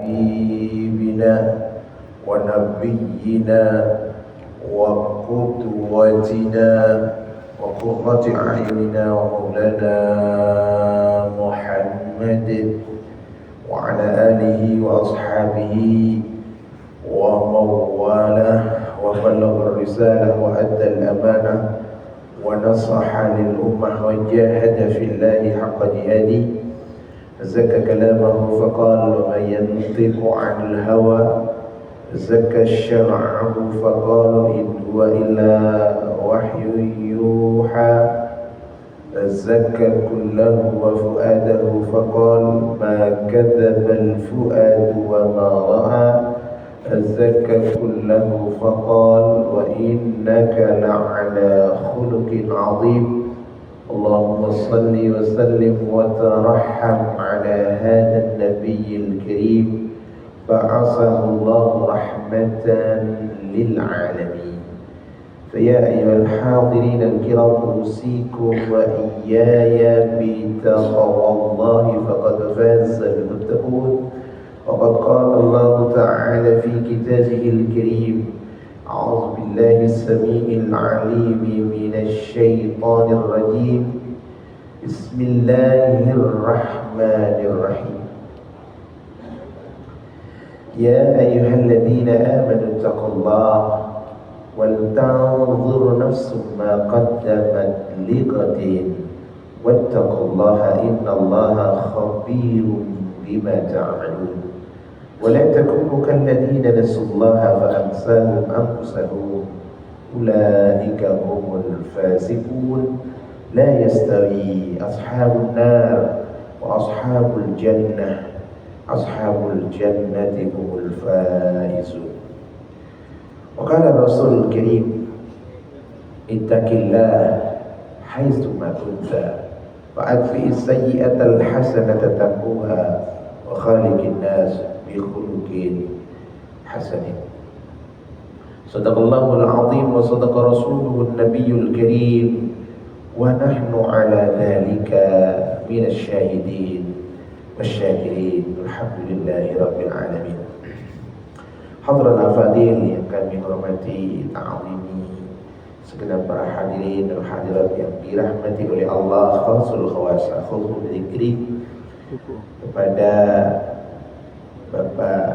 حبيبنا ونبينا وقدوتنا وقرة أعيننا ومولانا محمد وعلى آله وأصحابه ومن والاه وبلغ الرسالة وأدى الأمانة ونصح للأمة وجاهد في الله حق جهاده زكى كلامه فقال وما ينطق عن الهوى زكى شرعه فقال إن هو إلا وحي يوحى زكى كله وفؤاده فقال ما كذب الفؤاد وما رأى زكى كله فقال وإنك لعلى خلق عظيم اللهم صل وسلم وترحم على هذا النبي الكريم بعثه الله رحمة للعالمين. فيا أيها الحاضرين الكرام أوصيكم وإياي بتقوى الله فقد فاز المتقون. وقد قال الله تعالى في كتابه الكريم أعوذ بالله السميع العليم من الشيطان الرجيم بسم الله الرحمن الرحيم يا أيها الذين آمنوا اتقوا الله ولتنظر نفس ما قدمت لغد واتقوا الله إن الله خبير بما تعملون ولا تكونوا كالذين نسوا الله فأنساهم أنفسهم أولئك هم الفاسقون لا يستوي أصحاب النار وأصحاب الجنة أصحاب الجنة هم الفائزون. وقال الرسول الكريم اتق الله حيثما كنت وأتبع السيئة الحسنة تمحوها وخالق الناس بخلق حسن. صدق الله العظيم وصدق رسوله النبي الكريم ونحن على ذلك من الشاهدين والشاكرين الحمد لله رب العالمين. Hadirin afadil yang kami hormati, ta'zimi, segenap para hadirin dan hadirat yang dirahmati oleh Allah, khasul khawasa, khusul dzikri, kepada Bapak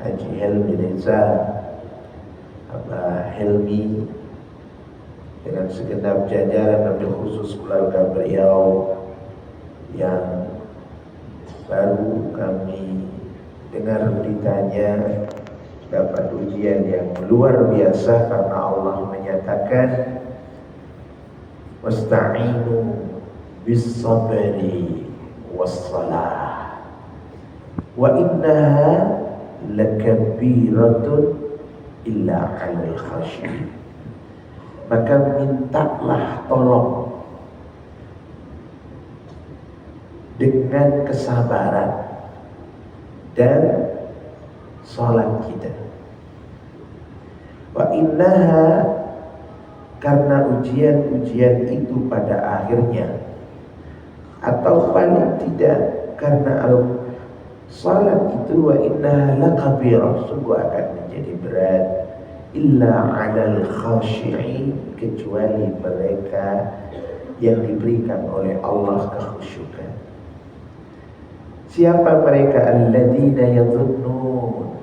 Haji Helmi Reza, Bapak Helmi dengan segenap jajaran dan khusus keluarga beliau yang baru kami dengar beritanya dapat ujian yang luar biasa karena Allah menyatakan wasta'inu bis-sabri was-salah wa innaha lakabiratun illa 'alal khashiyin. Maka mintalah tolong dengan kesabaran dan salat kita. Wa innaha, karena ujian-ujian itu pada akhirnya, atau paling tidak karena salat itu, wa innaha laqabirah, sungguh akan menjadi berat, illa 'alal khashi'in, kecuali mereka yang diberikan oleh Allah kekhusyukan. Siapa mereka? Alladzina yadhunnun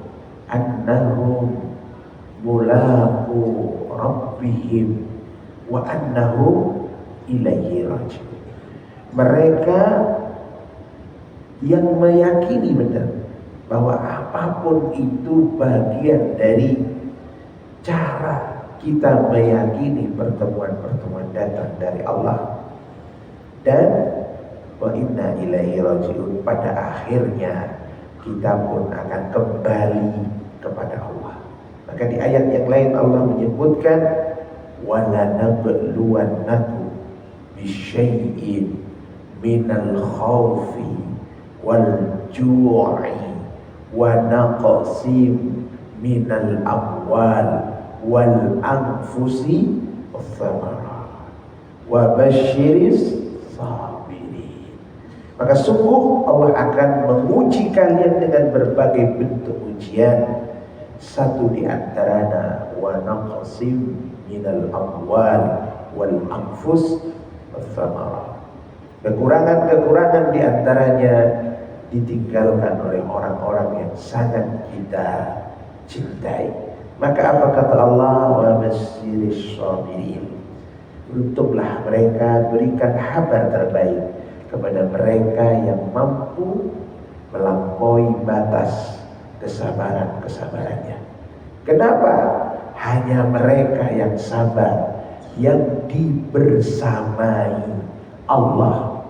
annahum mulaqu rabbihim wa annahum ilaihi raji'un. Mereka yang meyakini benar bahwa apapun itu bagian dari cara kita meyakini pertemuan-pertemuan datang dari Allah, dan wa inna ilaihi raji'un, pada akhirnya kita pun akan kembali kepada Allah. Maka di ayat yang lain Allah menyebutkan wala nabluwannakum bisyai'in minal khawfi wal ju'i wa naqsim minal amwal wal anfusi wath-thamarat wa basyiris sabirin. Maka sungguh Allah akan menguji kalian dengan berbagai bentuk ujian. Satu di antaranya wa naqsim minal amwal wal anfus was thamarat. Kekurangan-kekurangan di antaranya ditinggalkan oleh orang-orang yang sangat kita cintai. Maka apa kata Allah? Wa basyiris sabirin. Untunglah mereka, berikan kabar terbaik kepada mereka yang mampu melampaui batas kesabarannya. Kenapa? Hanya mereka yang sabar, yang dibersamai Allah,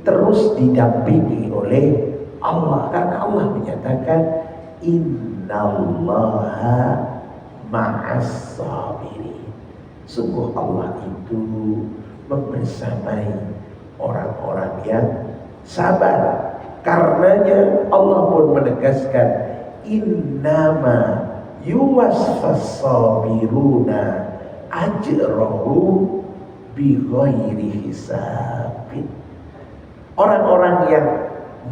terus didampingi oleh Allah. Karena Allah menyatakan innallaha ma'as sabirin. Sungguh Allah itu membersamai orang-orang yang sabar. Karenanya Allah pun menegaskan innama yuwaffas sabiruna ajrahum bighairi hisabin. Orang-orang yang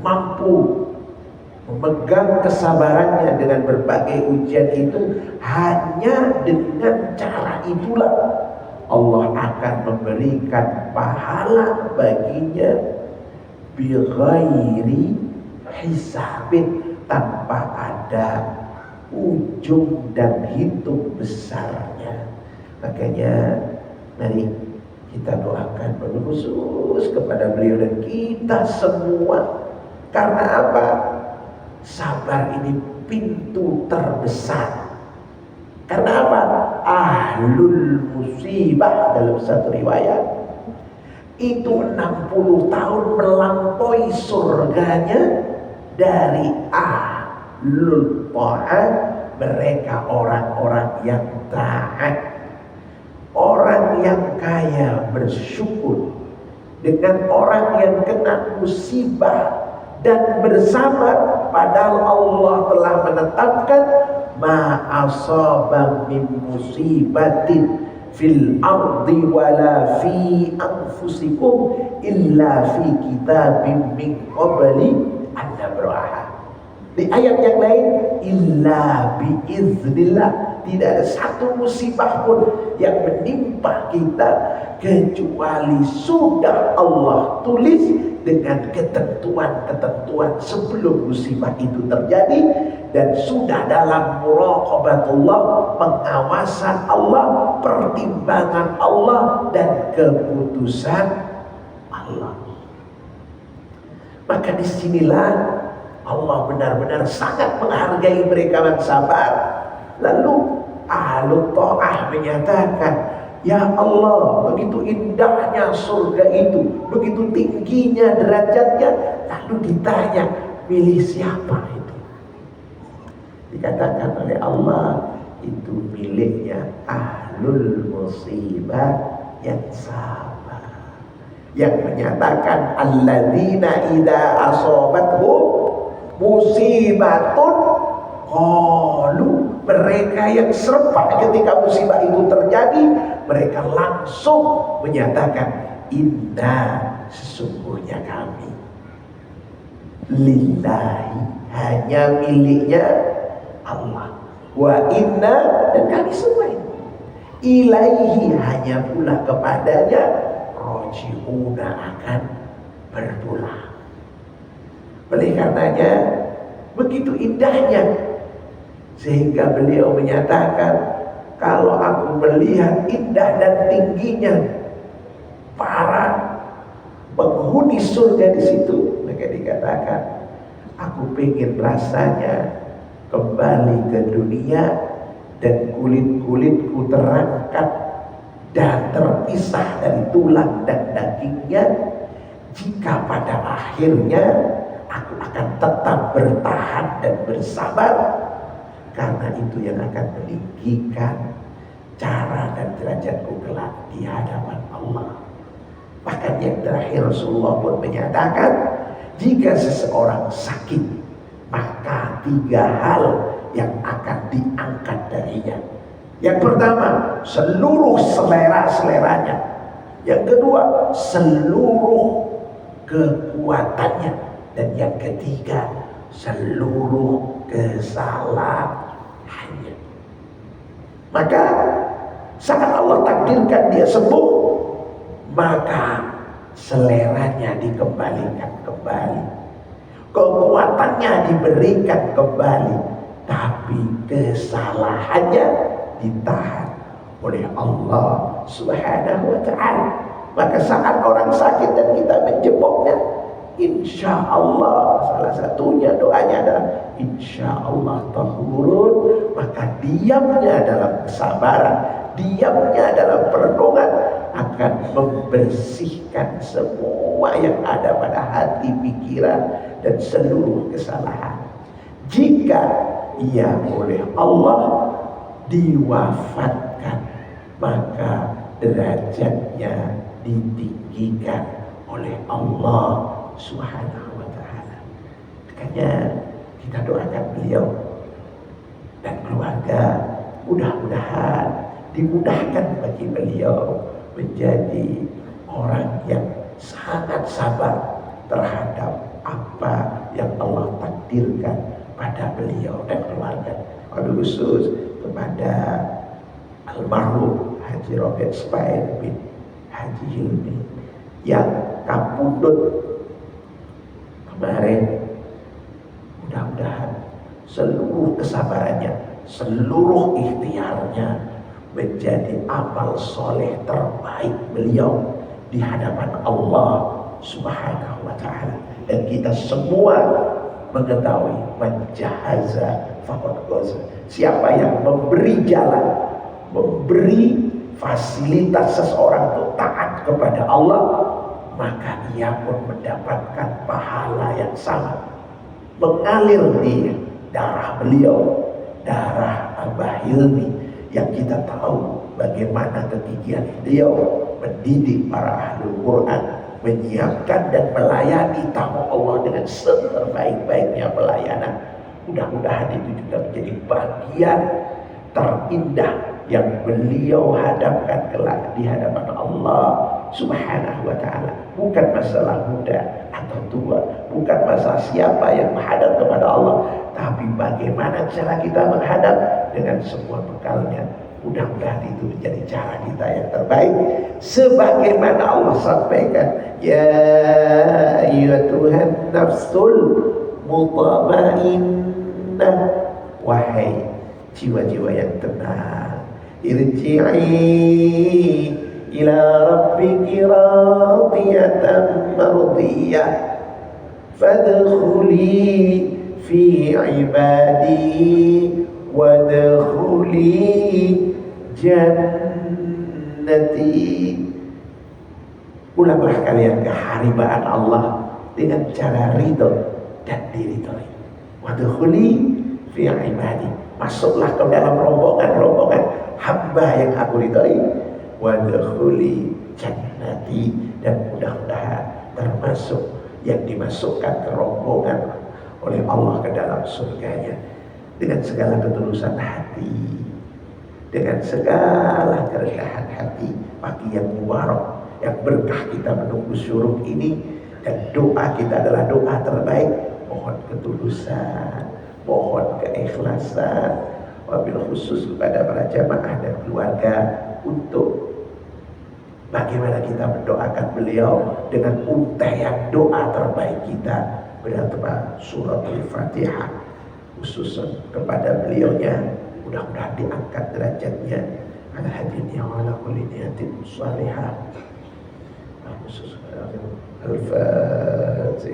mampu memegang kesabarannya dengan berbagai ujian itu, hanya dengan cara itulah Allah akan memberikan pahala baginya bighairi hisabin, tanpa ada ujung dan hitung besarnya. Makanya mari kita doakan khusus kepada beliau dan kita semua. Karena apa? Sabar ini pintu terbesar. Karena apa? Ahlul musibah dalam satu riwayat itu 60 tahun melampaui surganya dari ahlul ta'at. Mereka orang-orang yang taat, orang yang kaya bersyukur dengan orang yang kena musibah dan bersabar, padahal Allah telah menetapkan ma asaba min musibatin fil ardi wala fi anfusikum illa fi kitabim min qabli an nabraha. Di ayat yang lain illa bi iznillah, tidak ada satu musibah pun yang menimpa kita kecuali sudah Allah tulis dengan ketentuan-ketentuan sebelum musibah itu terjadi, dan sudah dalam muraqabatullah, pengawasan Allah, pertimbangan Allah, dan keputusan Allah. Maka disinilah Allah benar-benar sangat menghargai mereka yang sabar. Lalu ahlu ta'ah menyatakan, ya Allah, begitu indahnya surga itu, begitu tingginya derajatnya. Lalu ditanya, milih siapa itu? Dikatakan oleh Allah, itu miliknya ahlul musibah yang sabar, yang menyatakan alladzina idza asabathum musibatun qalu, mereka yang serempak ketika musibah itu terjadi, mereka langsung menyatakan inna, sesungguhnya kami, lillahi, hanya miliknya Allah, wa inna, dan kami semua ini, ilaihi, hanya pula kepadanya, roji'una, akan berpulang. Oleh karenanya begitu indahnya, sehingga beliau menyatakan, kalau aku melihat indah dan tingginya para penghuni surga di situ, maka dikatakan, aku pengen rasanya kembali ke dunia dan kulit-kulitku terangkat dan terpisah dari tulang dan dagingnya, jika pada akhirnya aku akan tetap bertahan dan bersabar, karena itu yang akan meninggikan cara dan derajatku kelak di hadapan Allah. Bahkan yang terakhir Rasulullah pun menyatakan, jika seseorang sakit, maka 3 hal yang akan diangkat darinya. Yang pertama, seluruh selera-seleranya. Yang kedua, seluruh kekuatannya. Dan yang ketiga, seluruh kesalahannya. Maka saat Allah takdirkan dia sembuh, maka seleranya dikembalikan kembali, kekuatannya diberikan kembali, tapi kesalahannya ditahan oleh Allah Subhanahu wa ta'ala. Maka saat orang sakit dan kita menjemputnya, insya Allah, salah satunya doanya adalah insya Allah tahurun. Maka diamnya dalam kesabaran, diamnya dalam perenungan akan membersihkan semua yang ada pada hati, pikiran, dan seluruh kesalahan. Jika ia oleh Allah diwafatkan, maka derajatnya ditinggikan oleh Allah Subhanahu wa ta'ala. Makanya kita doakan beliau dan keluarga, mudah-mudahan dimudahkan bagi beliau menjadi orang yang sangat sabar terhadap apa yang Allah takdirkan pada beliau dan keluarga. Wabil khusus kepada almarhum Haji Robert Spain bin Haji Hilmi yang kapundut kemarin, mudah-mudahan seluruh kesabarannya, seluruh ikhtiarnya menjadi amal soleh terbaik beliau di hadapan Allah Subhanahu wa ta'ala. Dan kita semua mengetahui menjahaza faqad ghaza, siapa yang memberi jalan, memberi fasilitas seseorang untuk taat kepada Allah, maka ia pun mendapatkan pahala yang sama. Mengalir di darah beliau, darah Abah Hilmi, yang kita tahu bagaimana kegigihan beliau mendidik para ahli Quran, menyiapkan dan melayani tamu Allah dengan seterbaik-baiknya pelayanan. Mudah-mudahan itu juga menjadi bagian terindah yang beliau hadapkan kelak di hadapan Allah Subhanahu wa ta'ala. Bukan masalah muda atau tua, bukan masalah siapa yang menghadap kepada Allah, tapi bagaimana cara kita menghadap dengan semua bekalnya. Mudah-mudahan itu menjadi cara kita yang terbaik, sebagaimana Allah sampaikan, ya ayyuhan nafsul mutmainnah, wahai jiwa-jiwa yang tenang, irji'i ila rabbiki radiyatan mardiyah fadkhuli fi ibadi wadkhuli jannati. Pulanglah kalian ke haribaan Allah dengan cara ridho dan diridhoi. Wadkhuli fi ibadi, masuklah ke dalam rombongan-rombongan hamba yang aku ridhoi. Wadkhuli jannati, dan mudah-mudahan termasuk yang dimasukkan ke rombongan oleh Allah ke dalam surganya dengan segala ketulusan hati, dengan segala kerendahan hati. Pagi yang mubarak, yang berkah kita menunggu syuruk ini, dan doa kita adalah doa terbaik. Mohon ketulusan, mohon keikhlasan, wabil khusus kepada para jamaah dan keluarga untuk bagaimana kita mendoakan beliau dengan untaian doa terbaik kita berupa surat Al-Fatihah, khusus kepada beliaunya. Mudah-mudahan diangkat derajatnya ala hadiniya wa ala kulli niyatin salihah. Al-Fatihah.